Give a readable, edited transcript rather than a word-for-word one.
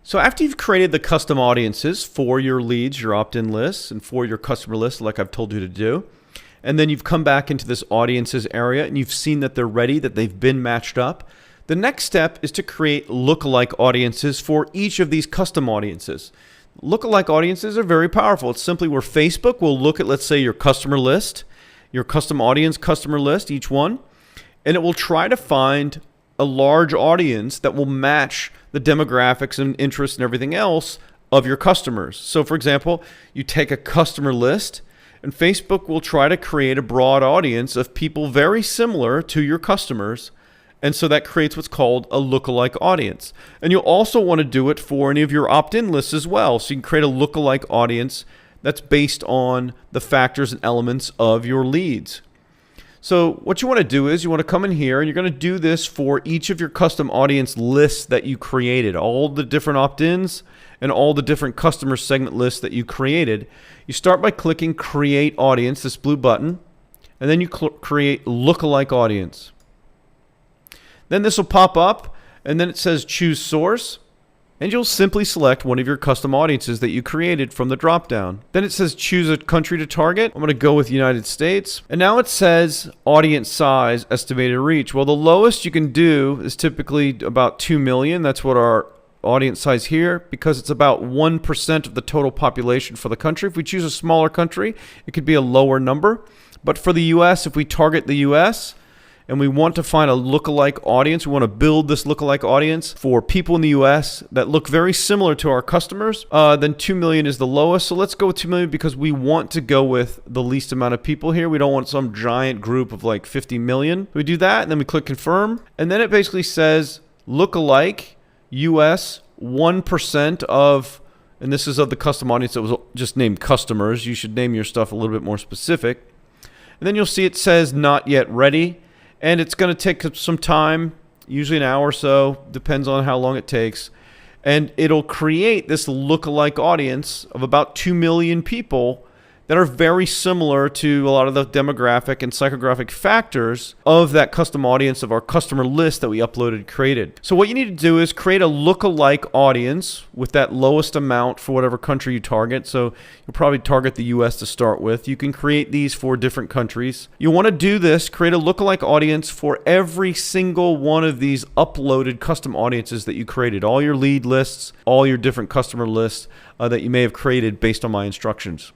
So after you've created the custom audiences for your leads, your opt-in lists, and for your customer list, like I've told you to do, and then you've come back into this audiences area and you've seen that they're ready, that they've been matched up, the next step is to create lookalike audiences for each of these custom audiences. Lookalike audiences are very powerful. It's simply where Facebook will look at, let's say, your customer list, your custom audience customer list, each one, and it will try to find a large audience that will match the demographics and interests and everything else of your customers. So for example, you take a customer list and Facebook will try to create a broad audience of people very similar to your customers. And so that creates what's called a lookalike audience. And you'll also want to do it for any of your opt-in lists as well. So you can create a lookalike audience that's based on the factors and elements of your leads. So what you want to do is you want to come in here and you're going to do this for each of your custom audience lists that you created, all the different opt-ins and all the different customer segment lists that you created. You start by clicking Create Audience, this blue button, and then you create Lookalike Audience. Then this will pop up and then it says Choose Source. And you'll simply select one of your custom audiences that you created from the drop-down. Then it says choose a country to target. I'm going to go with United States. And now it says audience size, estimated reach. Well, the lowest you can do is typically about 2 million. That's what our audience size here, because it's about 1% of the total population for the country. If we choose a smaller country, it could be a lower number. But for the US, if we target the US, and we want to find a lookalike audience, we want to build this lookalike audience for people in the US that look very similar to our customers, then 2 million is the lowest. So let's go with 2 million because we want to go with the least amount of people here. We don't want some giant group of like 50 million. We do that and then we click confirm. And then it basically says lookalike US 1% of, and this is of the custom audience that was just named customers. You should name your stuff a little bit more specific. And then you'll see it says not yet ready. And it's going to take some time, usually an hour or so, depends on how long it takes. And it'll create this lookalike audience of about 2 million people that are very similar to a lot of the demographic and psychographic factors of that custom audience of our customer list that we uploaded and created. So what you need to do is create a lookalike audience with that lowest amount for whatever country you target. So you'll probably target the US to start with. You can create these for different countries. You want to do this, create a lookalike audience for every single one of these uploaded custom audiences that you created. All your lead lists, all your different customer lists that you may have created based on my instructions.